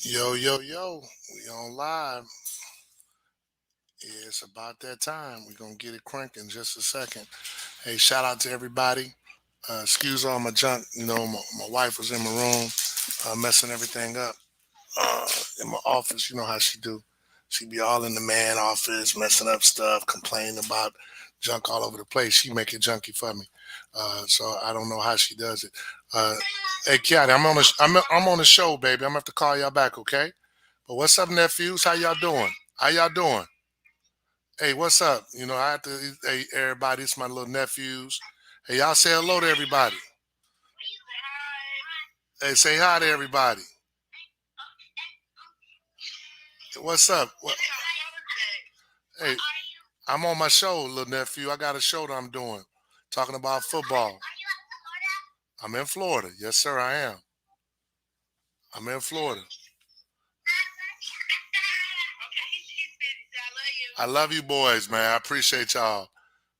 Yo, yo, yo, we on live. Yeah, it's about that time. We're going to get it cranking in just a second. Hey, shout out to everybody. Excuse all my junk. My wife was in my room messing everything up in my office. You know how she do. She be all in the man office, messing up stuff, complaining about junk all over the place. She make it junky for me. So I don't know how she does it. Uh, hey, Kiara, I'm on the show, baby. I'm going to have to call y'all back, okay? But what's up, nephews? How y'all doing? How y'all doing? Hey, what's up? I have to. Hey, everybody, it's my little nephews. Hey, y'all say hello to everybody. Hey, say hi to everybody. What's up? Hey, I'm on my show, little nephew. I got a show that I'm doing, talking about football. I'm in Florida. Yes, sir, I am. I'm in Florida. I love you boys, man. I appreciate y'all.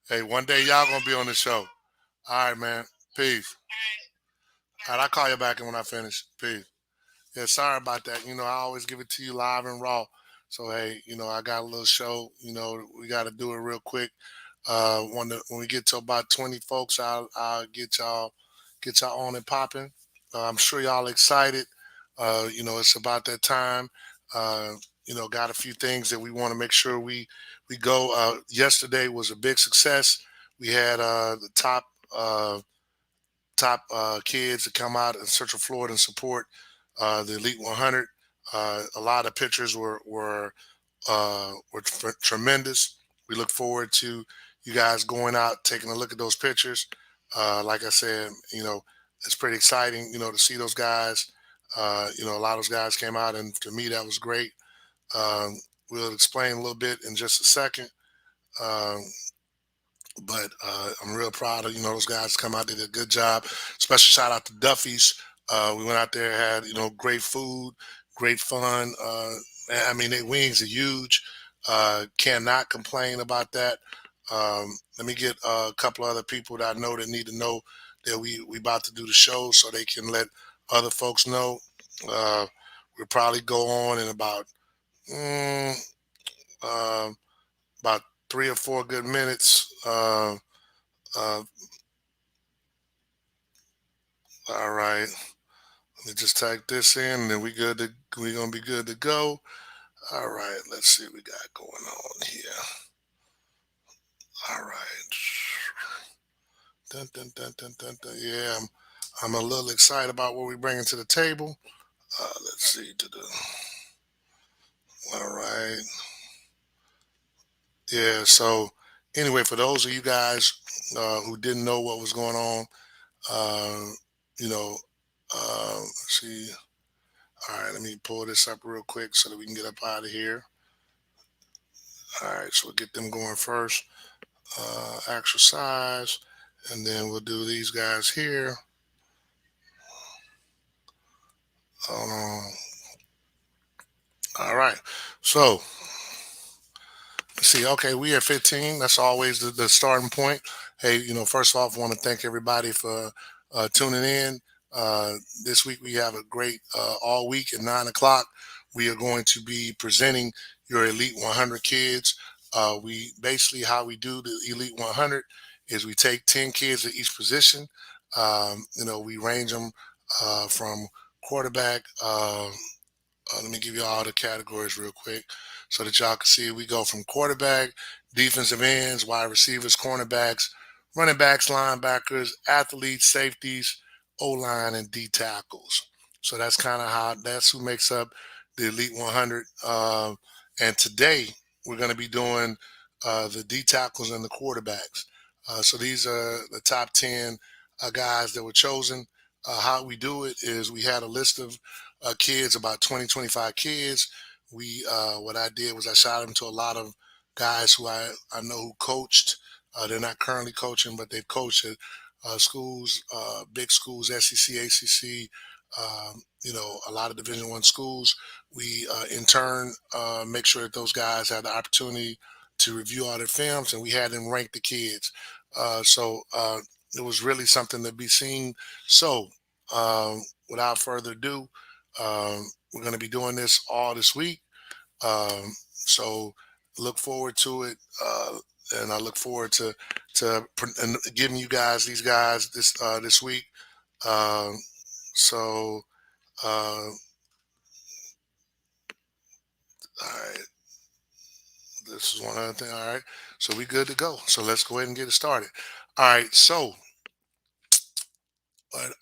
Hey, one day y'all gonna be on the show. All right, man. Peace. All right, I'll call you back when I finish. Peace. Yeah, sorry about that. I always give it to you live and raw. So hey, I got a little show. We got to do it real quick. When we get to about 20 folks, I'll get y'all on and popping. I'm sure y'all excited. It's about that time. Uh, got a few things that we want to make sure we go. Yesterday was a big success. We had the top kids that come out in Central Florida and support the Elite 100. A lot of pictures were tremendous. We look forward to you guys going out, taking a look at those pictures. Like I said, it's pretty exciting, to see those guys. A lot of those guys came out, and to me, that was great. Um, we'll explain a little bit in just a second. Um, but I'm real proud of those guys come out, did a good job. Special shout out to Duffy's. We went out there, had great food, great fun. I mean, their wings are huge. Cannot complain about that. Let me get a couple other people that I know that need to know that we about to do the show, so they can let other folks know. Uh, we'll probably go on in mm, uh, about 3 or 4 good minutes. Uh, all right. Let me just type this in, and then we gonna be good to go. All right. Let's see what we got going on here. All right. Dun, dun, dun, dun, dun, dun. Yeah, I'm a little excited about what we're bringing to the table. Let's see. All right. Yeah. So anyway, for those of you guys who didn't know what was going on, uh, you know, let's see. All right, let me pull this up real quick so that we can get up out of here. All right, so we'll get them going first. Exercise, and then we'll do these guys here. Um, all right, so let's see. Okay, we at 15. That's always the starting point. Hey, first off, I want to thank everybody for tuning in. Uh, this week we have a great all week at 9 o'clock. We are going to be presenting your Elite 100 kids. We basically how we do the Elite 100 is we take 10 kids at each position. We range them from quarterback. Let me give you all the categories real quick so that y'all can see. We go from quarterback, defensive ends, wide receivers, cornerbacks, running backs, linebackers, athletes, safeties, O line, and D tackles. So that's who makes up the Elite 100. And today we're going to be doing the D tackles and the quarterbacks. So these are the top 10 guys that were chosen. How we do it is we had a list of kids, about 20, 25 kids. What I did was I shot them to a lot of guys who I know who coached. They're not currently coaching, but they've coached at schools, big schools, SEC, ACC, a lot of Division One schools. We in turn make sure that those guys have the opportunity to review all their films, and we had them rank the kids. So it was really something to be seen. So without further ado, We're going to be doing this all this week. So look forward to it. And I look forward and giving you guys these guys this week. Um, so all right, this is one other thing. All right, so we good to go. So let's go ahead and get it started. All right, so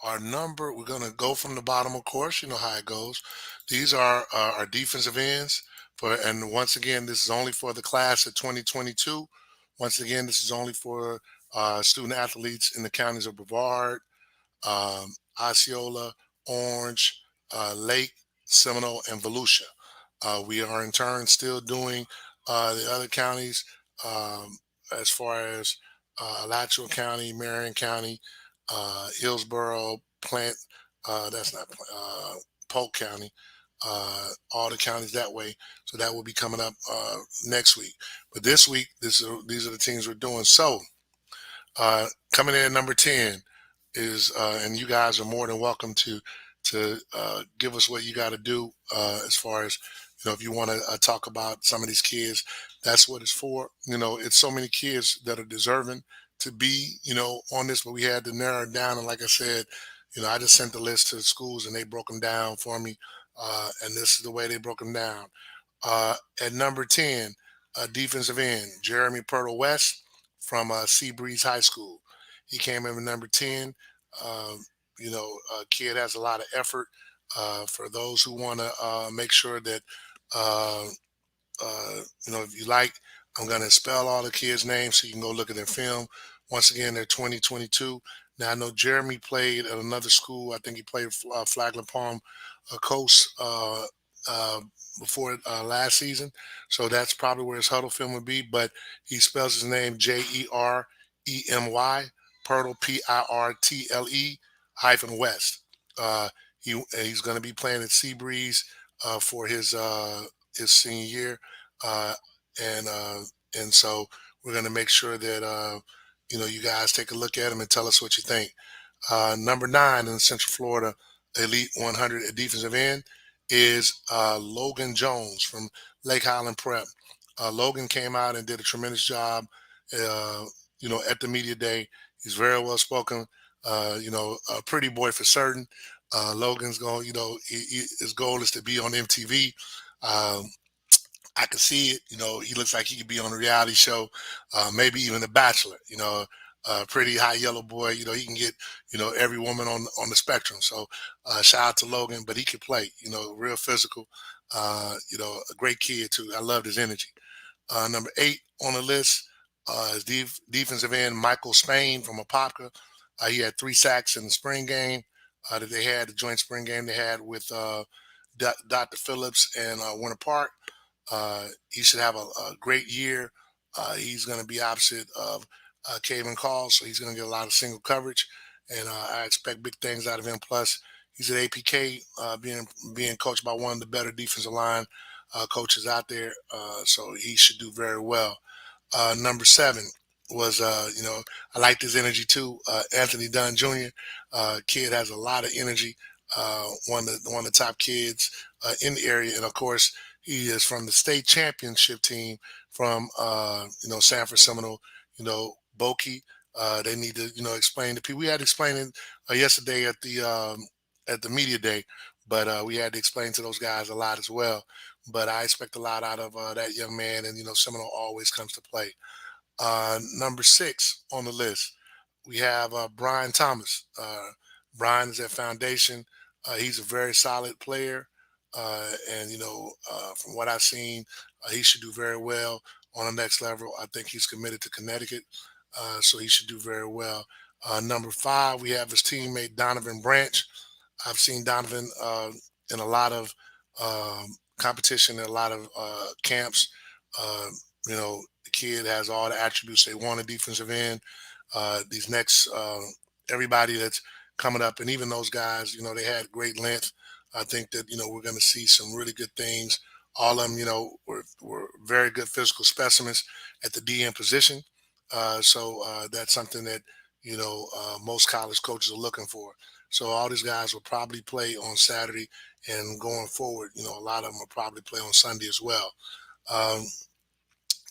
our number, we're gonna go from the bottom, of course. You know how it goes. These are our defensive ends and once again, this is only for the class of 2022. Once again, this is only for student athletes in the counties of Brevard, Osceola, Orange, Lake, Seminole, and Volusia. We are in turn still doing the other counties as far as Alachua County, Marion County, Hillsborough, Plant, that's not Polk County, all the counties that way. So that will be coming up next week. But this week, these are the teams we're doing. So coming in at number 10 is, and you guys are more than welcome to give us what you got to do as far as, if you want to talk about some of these kids, that's what it's for. It's so many kids that are deserving to be, on this, but we had to narrow it down. And like I said, I just sent the list to the schools and they broke them down for me. And this is the way they broke them down. At number 10, defensive end, Jeremy Purtle West from Seabreeze High School. He came in at number 10. Um, kid has a lot of effort. For those who want to make sure that, uh, if you like, I'm going to spell all the kids' names so you can go look at their film. Once again, they're 2022. Now, I know Jeremy played at another school. I think he played Flagler Palm Coast uh, before last season. So that's probably where his huddle film would be. But he spells his name Jeremy, Pirtle, hyphen West. Uh, he's going to be playing at Seabreeze for his senior year, uh, and uh, and so we're going to make sure that you guys take a look at him and tell us what you think. Number 9 in Central Florida Elite 100 at defensive end is Logan Jones from Lake Highland Prep. Logan came out and did a tremendous job, uh, at the media day. He's very well spoken, a pretty boy for certain. Logan's going, his goal is to be on MTV. Um, I can see it. He looks like he could be on a reality show, maybe even The Bachelor. Pretty high yellow boy. He can get every woman on the spectrum. So shout out to Logan, but he can play. Real physical. A great kid too. I loved his energy. Number 8 on the list is defensive end Michael Spain from Apopka. He had 3 sacks in the spring game that they had, the joint spring game they had with Dr. Phillips and Winter Park. He should have a great year. He's going to be opposite of Caven Call, so he's going to get a lot of single coverage, and I expect big things out of him. Plus, he's at APK, being coached by one of the better defensive line coaches out there, so he should do very well. Number 7 was, I liked his energy too. Anthony Dunn Jr. Kid has a lot of energy. One of the top kids in the area, and of course, he is from the state championship team from Sanford Seminole. Boki. They need to explain to people. We had to explain it yesterday at the media day, but we had to explain to those guys a lot as well. But I expect a lot out of that young man, and Seminole always comes to play. Number 6 on the list, we have Brian Thomas. Brian is at Foundation. He's a very solid player, and from what I've seen, he should do very well on the next level. I think he's committed to Connecticut, so he should do very well. Number 5, we have his teammate Donovan Branch. I've seen Donovan in a lot of competition, in a lot of camps. Uh, the kid has all the attributes they want a defensive end. These next, everybody that's coming up, and even those guys, they had great length. I think that, we're going to see some really good things. All of them, were very good physical specimens at the DN position. So that's something that, most college coaches are looking for. So all these guys will probably play on Saturday, and going forward, a lot of them will probably play on Sunday as well. Um,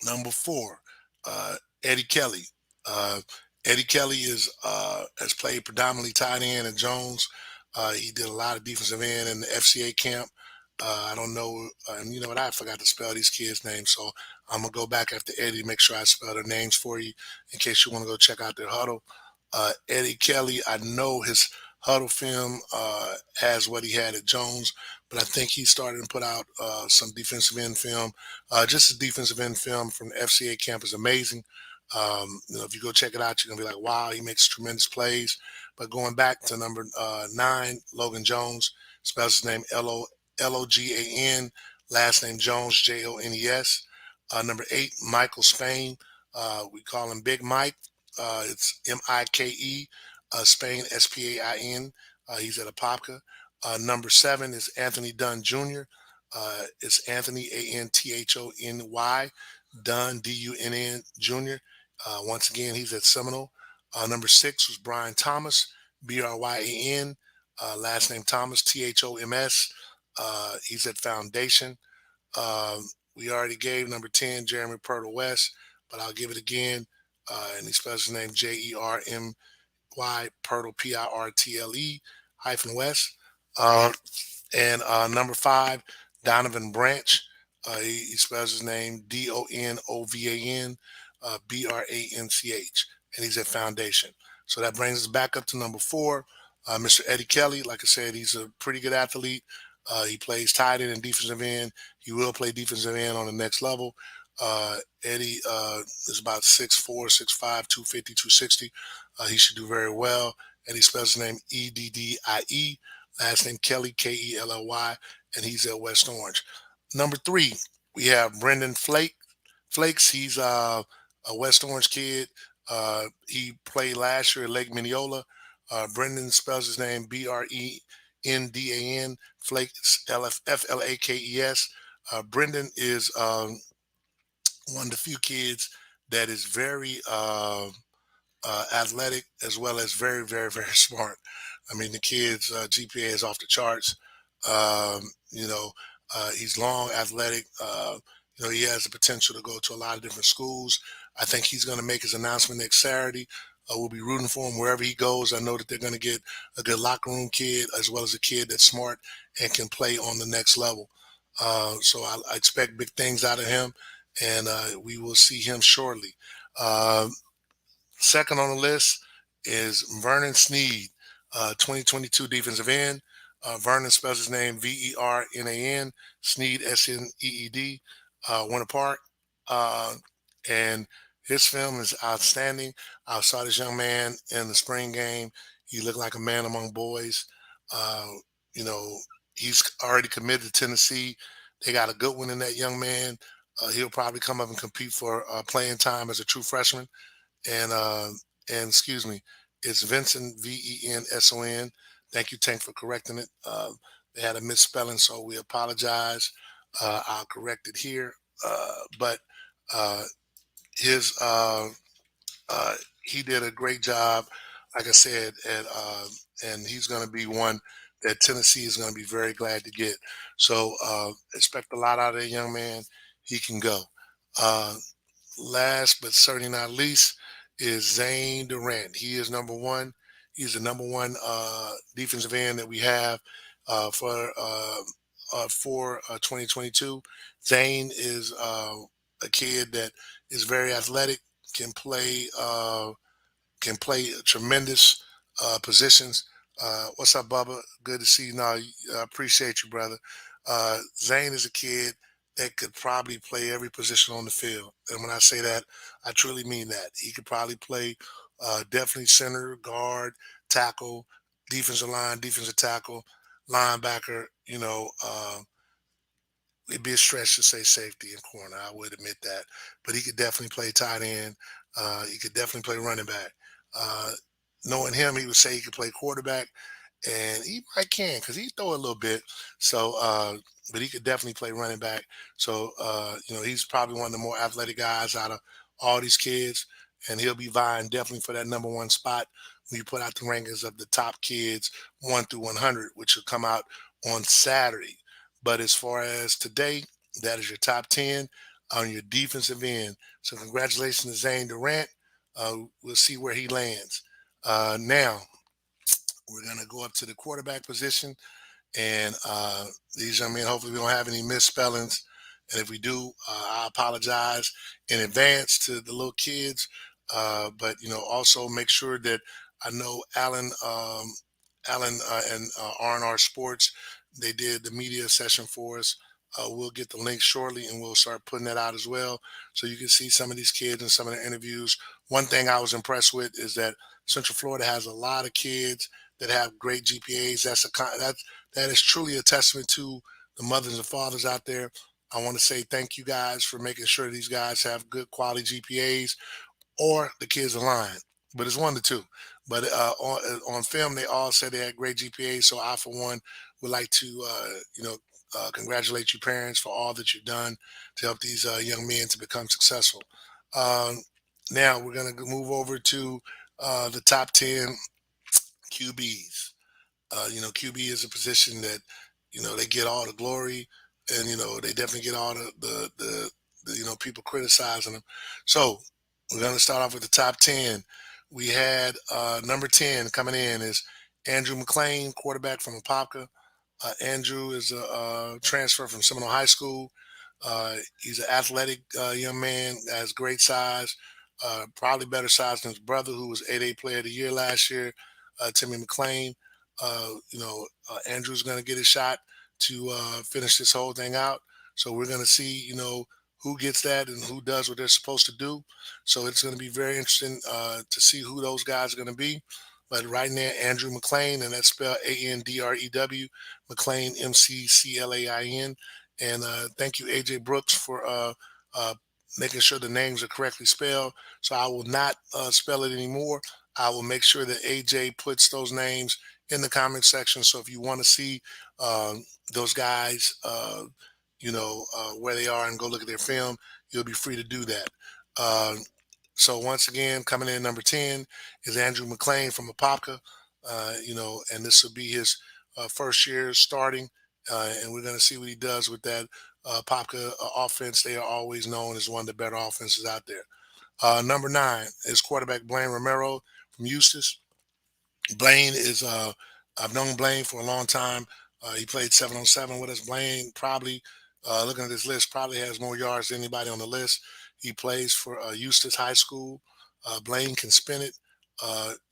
Number four, uh, Eddie Kelly. Uh, Eddie Kelly has played predominantly tight end at Jones. He did a lot of defensive end in the FCA camp. I don't know, and you know what? I forgot to spell these kids' names, so I'm gonna go back after Eddie to make sure I spell their names for you in case you want to go check out their huddle. Eddie Kelly, I know his huddle film has what he had at Jones, but I think he started to put out some defensive end film. Just the defensive end film from the FCA camp is amazing. If you go check it out, you're gonna be like, "Wow, he makes tremendous plays." But going back to number nine, Logan Jones, spells his name Logan, last name Jones, Jones. Number eight, Michael Spain. We call him Big Mike. It's Mike, Spain, Spain. He's at Apopka. Number seven is Anthony Dunn Jr. It's Anthony Anthony, Dunn Dunn Jr. Once again, he's at Seminole. Number six was Brian Thomas, Bryan. Last name Thomas, Thoms. He's at Foundation. We already gave number 10, Jeremy Purtle West, but I'll give it again. And he spells his name Jermy Purtle, Pirtle hyphen West. And number five, Donovan Branch. He spells his name Donovan Branch, and he's at Foundation. So that brings us back up to number four, Mr. Eddie Kelly. Like I said, he's a pretty good athlete. He plays tight end and defensive end. He will play defensive end on the next level. Eddie is about 6'4", 6'5", 250, 260. He should do very well. And he spells his name Eddie. Last name Kelly, Kelly, and he's at West Orange. Number three, we have Brendan Flakes. He's a West Orange kid. He played last year at Lake Mineola. Brendan spells his name Brendan, Flakes, Flakes. Brendan is one of the few kids that is very athletic as well as very, very, very smart. I mean, the kid's GPA is off the charts. Um, you know, he's long, athletic. He has the potential to go to a lot of different schools. I think he's going to make his announcement next Saturday. We'll be rooting for him wherever he goes. I know that they're going to get a good locker room kid as well as a kid that's smart and can play on the next level. So I expect big things out of him, and we will see him shortly. Uh, Second on the list is Vernon Sneed, 2022 defensive end. Vernon spells his name Vernan, Sneed, Sneed, Winter Park. Uh, and his film is outstanding. I saw this young man in the spring game. He looked like a man among boys. Uh, you know, he's already committed to Tennessee. They got a good one in that young man. He'll probably come up and compete for playing time as a true freshman. And excuse me, it's Vincent Venson. Thank you, Tank, for correcting it. They had a misspelling, so we apologize. I'll correct it here. But uh, his uh, he did a great job, like I said, and he's going to be one that Tennessee is going to be very glad to get. So expect a lot out of that young man. He can go. Uh, Last but certainly not least is Zane Durant. He is number one. He's the number one defensive end that we have for 2022. Zane is a kid that is very athletic, can play tremendous positions. What's up, Bubba? Good to see you. Now, I appreciate you, brother. Zane is a kid that could probably play every position on the field. And when I say that, I truly mean that. He could probably play definitely center, guard, tackle, defensive line, defensive tackle, linebacker. It'd be a stretch to say safety and corner. I would admit that, but he could definitely play tight end. He could definitely play running back. Uh, Knowing him, he would say he could play quarterback, and he might can because he throw a little bit. So, but he could definitely play running back. So, he's probably one of the more athletic guys out of all these kids. and he'll be vying definitely for that number one spot when you put out the rankings of the top kids 1 through 100, which will come out on Saturday. But as far as today, that is your top 10 on your defensive end. So congratulations to Zane Durant. We'll see where he lands. Now we're gonna go up to the quarterback position, and these young men, hopefully, we don't have any misspellings. And if we do, I apologize in advance to the little kids. But also make sure that I know Alan and R&R Sports, they did the media session for us. We'll get the link shortly, and we'll start putting that out as well, so you can see some of these kids and some of the interviews. One thing I was impressed with is that Central Florida has a lot of kids that have great GPAs. That is truly a testament to the mothers and fathers out there. I want to say thank you guys for making sure these guys have good quality GPAs, or the kids are lying. But it's one to two. But on film, they all said they had great GPAs. So I, for one, would like to congratulate you parents for all that you've done to help these young men to become successful. Um, Now we're going to move over to the top 10 QBs. QB is a position that they get all the glory, and they definitely get all the people criticizing them. So we're going to start off with the top 10. We had number 10 coming in is Andrew McLean, quarterback from Apopka. Andrew is a transfer from Seminole High School. He's an athletic young man, has great size, probably better size than his brother, who was 8A Player of the Year last year, Timmy McLean. Andrew's going to get a shot to finish this whole thing out. So we're going to see, who gets that and who does what they're supposed to do. So it's going to be very interesting to see who those guys are going to be. But right now, Andrew McLean, and that's spelled Andrew McLean, McClain. And thank you, AJ Brooks, for uh, making sure the names are correctly spelled. So I will not spell it anymore. I will make sure that AJ puts those names in the comment section. So if you want to see those guys, where they are and go look at their film, you'll be free to do that. Uh, so once again, coming in number 10 is Andrew McLean from Apopka, and this will be his first year starting, and we're going to see what he does with that Apopka offense. They are always known as one of the better offenses out there. Number 9 is quarterback Blaine Romero from Eustis. Blaine is I've known Blaine for a long time. He played 7-on-7 with us. Blaine probably, looking at this list, probably has more yards than anybody on the list. He plays for Eustis High School. Blaine can spin it.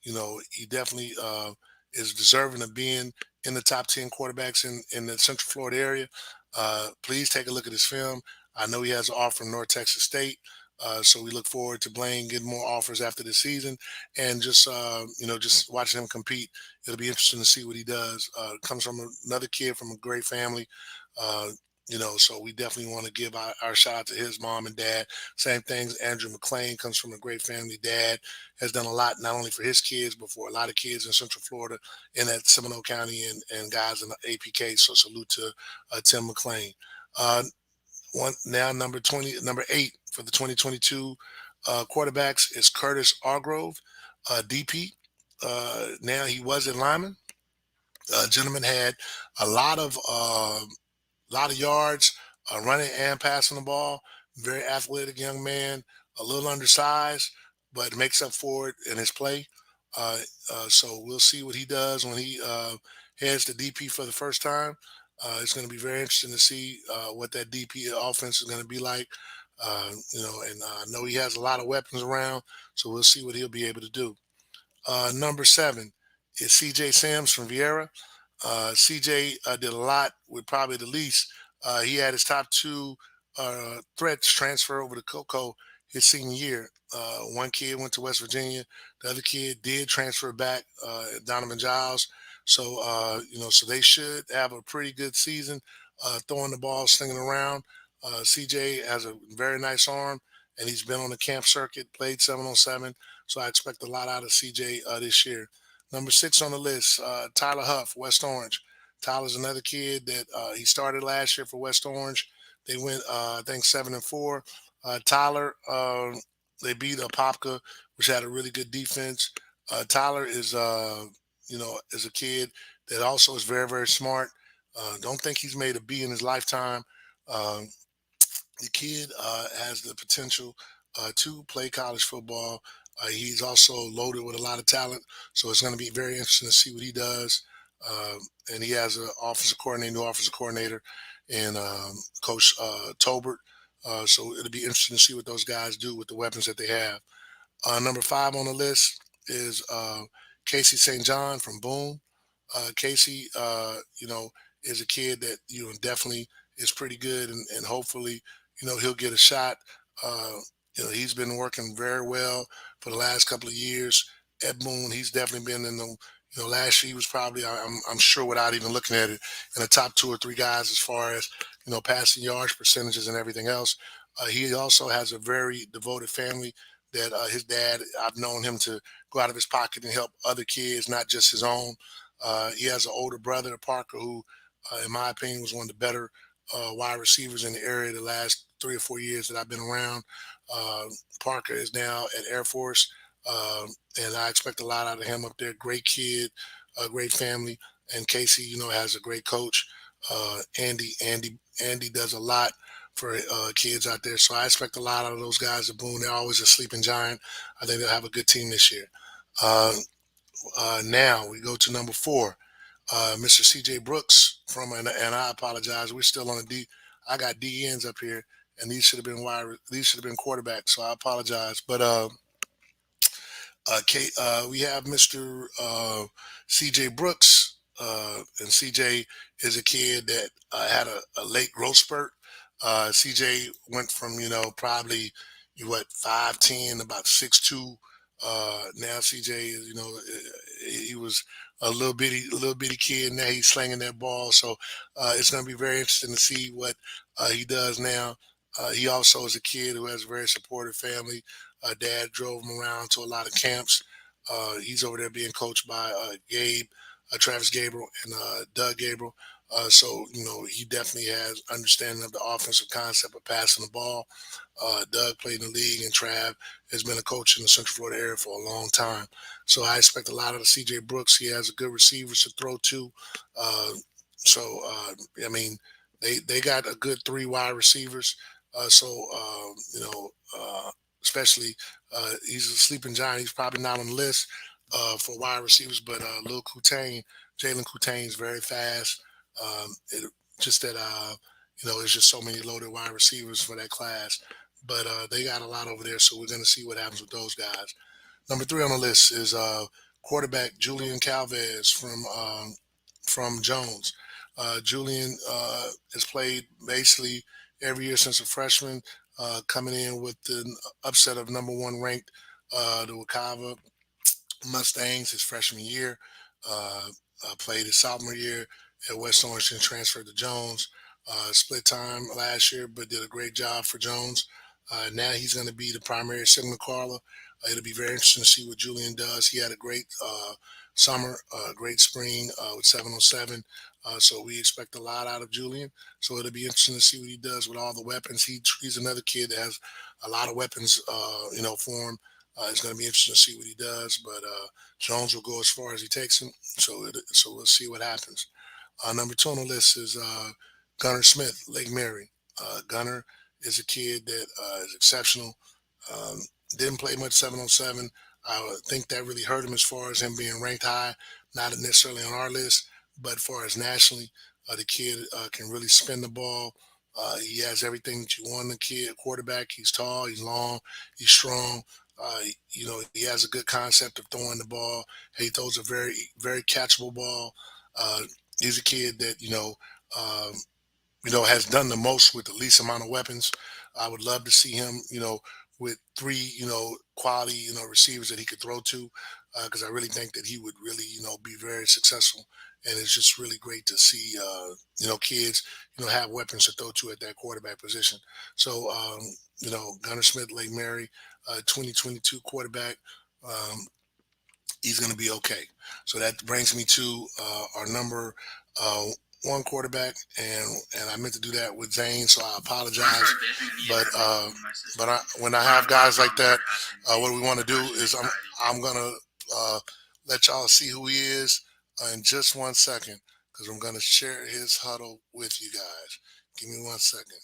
He definitely is deserving of being in the top 10 quarterbacks in the Central Florida area. Please take a look at his film. I know he has an offer from North Texas State. So we look forward to Blaine getting more offers after the season, and just watching him compete. It'll be interesting to see what he does. Comes from another kid from a great family. Uh, so we definitely want to give our shout out to his mom and dad. Same things. Andrew McLean comes from a great family. Dad has done a lot, not only for his kids, but for a lot of kids in Central Florida and at Seminole County and guys in the APK. So salute to Tim McLean. Uh, One now, number 8 for the 2022 quarterbacks is Curtis Argrove, DP. Now he was in Lyman. Gentleman had a lot of yards, running and passing the ball. Very athletic young man, a little undersized, but makes up for it in his play. Uh, so we'll see what he does when he heads to DP for the first time. It's going to be very interesting to see what that DP offense is going to be like. And I know he has a lot of weapons around, so we'll see what he'll be able to do. Number 7 is CJ Sims from Vieira. CJ did a lot with probably the least. He had his top 2 threats transfer over to Coco his senior year. One kid went to West Virginia. The other kid did transfer back, Donovan Giles. So they should have a pretty good season throwing the ball, slinging around. CJ has a very nice arm, and he's been on the camp circuit, played 7-on-7. So I expect a lot out of CJ this year. Number 6 on the list, Tyler Huff, West Orange. Tyler's another kid that he started last year for West Orange. They went, I think, 7-4. Tyler, They beat Apopka, which had a really good defense. Tyler is, is a kid that also is very, very smart. Don't think he's made a B in his lifetime. Um, the kid has the potential to play college football. He's also loaded with a lot of talent, so it's going to be very interesting to see what he does. Um, and he has an offensive coordinator, new offensive coordinator, and Coach Tolbert. So it'll be interesting to see what those guys do with the weapons that they have. Number five on the list is Casey St. John from Boone. Casey, is a kid that definitely is pretty good, and hopefully, he'll get a shot. Uh, he's been working very well for the last couple of years at Boone. He's definitely been in the last year he was probably I'm sure without even looking at it in the top two or three guys as far as passing yards percentages and everything else. He also has a very devoted family that his dad, I've known him to go out of his pocket and help other kids, not just his own. He has an older brother, Parker, who, in my opinion, was one of the better wide receivers in the area the last 3 or 4 years that I've been around. Uh, Parker is now at Air Force, and I expect a lot out of him up there. Great kid, a great family, and Casey, has a great coach. Andy does a lot for kids out there, so I expect a lot out of those guys at Boone. They're always a sleeping giant. I think they'll have a good team this year. Uh, now we go to number four, Mr. C.J. Brooks and I apologize. We're still on the D. I got D ends up here, and these should have been quarterbacks. So I apologize. But we have Mr. C.J. Brooks, and C.J. is a kid that had a late growth spurt. C.J. went from probably you what 5'10", about 6'2". Now CJ is he was a little bitty kid. Now he's slinging that ball. So it's going to be very interesting to see what he does now. He also is a kid who has a very supportive family. Dad drove him around to a lot of camps. He's over there being coached by Travis Gabriel, and Doug Gabriel. So he definitely has understanding of the offensive concept of passing the ball. Doug played in the league, and Trav has been a coach in the Central Florida area for a long time. So I expect a lot of the C.J. Brooks. He has a good receivers to throw to. Uh, I mean, they got a good three wide receivers. Especially he's a sleeping giant. He's probably not on the list for wide receivers, but Lil Kutain, Jalen Kutain is very fast. Just that it's just so many loaded wide receivers for that class. But they got a lot over there, so we're going to see what happens with those guys. Number three on the list is quarterback Julian Calvez from Jones. Julian has played basically every year since a freshman, coming in with the upset of number one ranked the Wakava Mustangs his freshman year. Uh, Played his sophomore year at West Orange and transferred to Jones. Split time last year, but did a great job for Jones. Now he's going to be the primary signal caller. It'll be very interesting to see what Julian does. He had a great summer, great spring with 707. So we expect a lot out of Julian. So it'll be interesting to see what he does with all the weapons. He's another kid that has a lot of weapons, for him. It's going to be interesting to see what he does, but Jones will go as far as he takes him. So we'll see what happens. Number two on the list is Gunnar Smith, Lake Mary. Gunnar is a kid that is exceptional. Um, didn't play much 707. I would think that really hurt him as far as him being ranked high, not necessarily on our list, but as far as nationally, the kid can really spin the ball. He has everything that you want in a kid, quarterback. He's tall, he's long, he's strong. He has a good concept of throwing the ball. He throws a very, very catchable ball. Uh, he's a kid that um, has done the most with the least amount of weapons. I would love to see him, with three, quality, receivers that he could throw to, because I really think that he would really, be very successful. And it's just really great to see, kids, have weapons to throw to at that quarterback position. So, Gunnar Smith, Lake Mary, 2022 quarterback. Um, he's going to be okay. So that brings me to our number one quarterback, and I meant to do that with Zane, so I apologize. But when I have guys like that, what we want to do is I'm gonna uh, let y'all see who he is in just 1 second because I'm gonna share his huddle with you guys. Give me 1 second.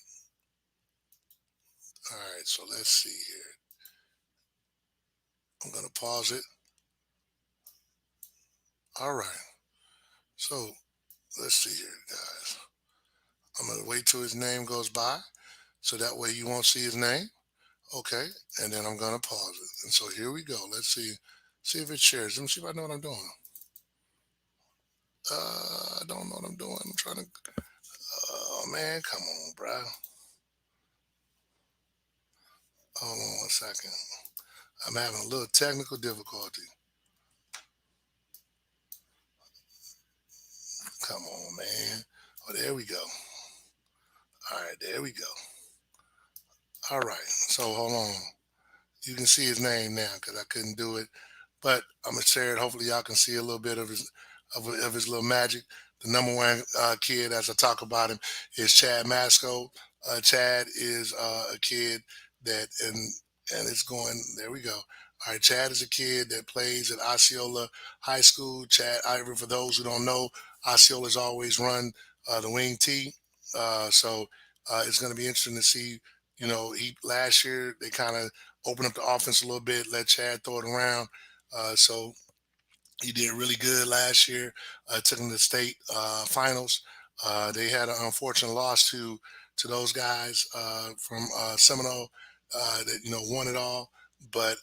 All right, so let's see here. I'm gonna pause it. All right, so let's see here, guys. I'm gonna wait till his name goes by, so that way you won't see his name. Okay, and then I'm gonna pause it. And so here we go. Let's see if it shares. Let me see if I know what I'm doing. I don't know what I'm doing. I'm trying to. Oh man, come on, bro. Hold on 1 second. I'm having a little technical difficulty. Come on, man. Oh, there we go. All right, there we go. All right. So hold on. You can see his name now because I couldn't do it. But I'm gonna share it. Hopefully, y'all can see a little bit of his little magic. The number one kid, as I talk about him, is Chad Masco. Chad is a kid that and it's going. There we go. All right, Chad is a kid that plays at Osceola High School. Chad Ivory, for those who don't know, Osceola's always run the wing T. So it's going to be interesting to see. You know, he last year they kind of open up the offense a little bit, let Chad throw it around. So he did really good last year. Took them to the state finals. They had an unfortunate loss to those guys from Seminole that won it all. But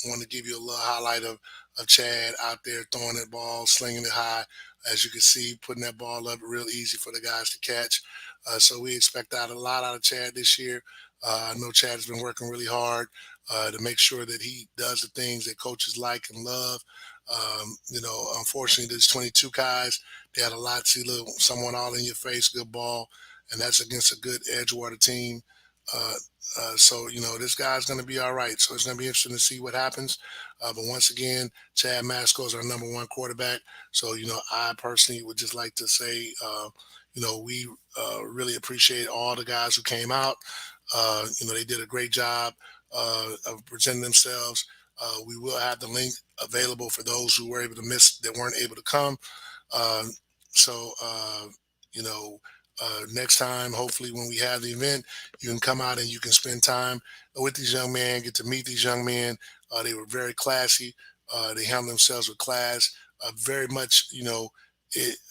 want to give you a little highlight of Chad out there throwing that ball, slinging it high. As you can see, putting that ball up real easy for the guys to catch. So we expect that a lot out of Chad this year. I know Chad has been working really hard to make sure that he does the things that coaches like and love. Unfortunately, there's 22 guys. They had a lot. See, little someone all in your face, good ball, and that's against a good Edgewater team. Uh, so this guy's going to be all right. So it's going to be interesting to see what happens. But once again, Chad Masco is our number one quarterback. So I personally would just like to say, we really appreciate all the guys who came out. They did a great job of presenting themselves. We will have the link available for those who were able to miss that weren't able to come. Uh, so you know, next time, hopefully, when we have the event, you can come out and you can spend time with these young men, get to meet these young men. They were very classy. They handled themselves with class. Very much,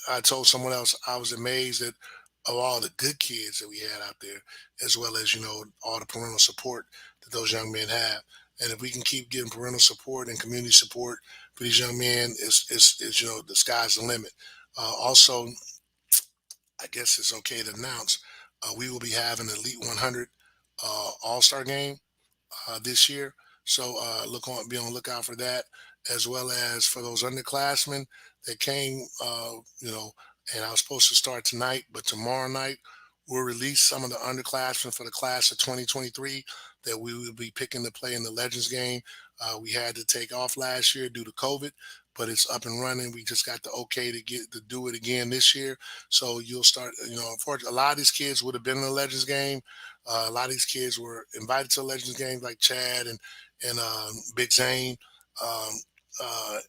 I told someone else I was amazed at of all the good kids that we had out there, as well as all the parental support that those young men have. And if we can keep getting parental support and community support for these young men, is the sky's the limit. Also, I guess it's okay to announce we will be having an Elite 100 All Star game this year. So be on the lookout for that, as well as for those underclassmen that came. And I was supposed to start tonight, but tomorrow night we'll release some of the underclassmen for the class of 2023 that we will be picking to play in the Legends game. We had to take off last year due to COVID, but it's up and running. We just got the okay to do it again this year. So you'll start. Unfortunately, a lot of these kids would have been in the Legends game. A lot of these kids were invited to Legends games like Chad and Big Zane. Um, uh,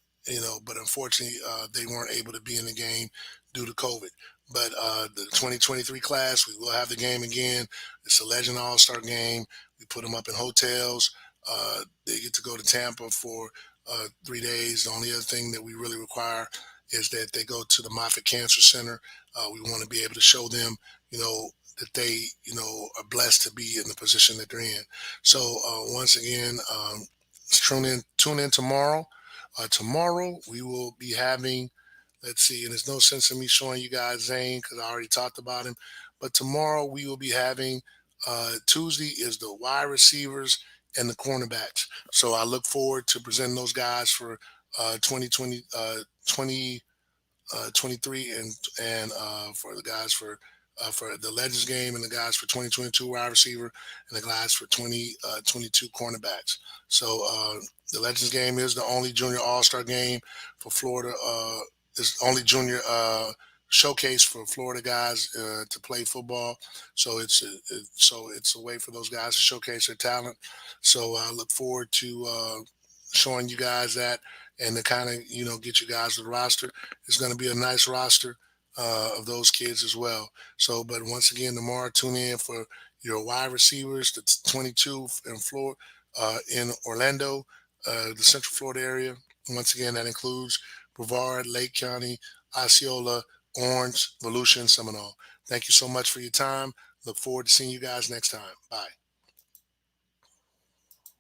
but unfortunately, they weren't able to be in the game due to COVID. But the 2023 class, we will have the game again. It's a Legend All Star game. We put them up in hotels. They get to go to Tampa for 3 days. The only other thing that we really require is that they go to the Moffitt Cancer Center. We want to be able to show them, that they, are blessed to be in the position that they're in. So once again, tune in tomorrow. Tomorrow we will be having, let's see, and there's no sense in me showing you guys Zane because I already talked about him. But tomorrow we will be having, Tuesday is the wide receivers and the cornerbacks. So I look forward to presenting those guys for 2020, 23 and for the guys for the Legends game and the guys for 2022 wide receiver and the guys for 2022 cornerbacks. So the Legends game is the only junior All Star game for Florida. It's only junior showcase for Florida guys to play football. So it's a way for those guys to showcase their talent. So I look forward to showing you guys that and to kind of get you guys to the roster. It's going to be a nice roster of those kids as well. So, but once again, tomorrow tune in for your wide receivers, the 22 in Florida, in Orlando, the Central Florida area. Once again, that includes Brevard, Lake County, Osceola, Orange, Volusia, and Seminole. Thank you so much for your time. Look forward to seeing you guys next time. Bye.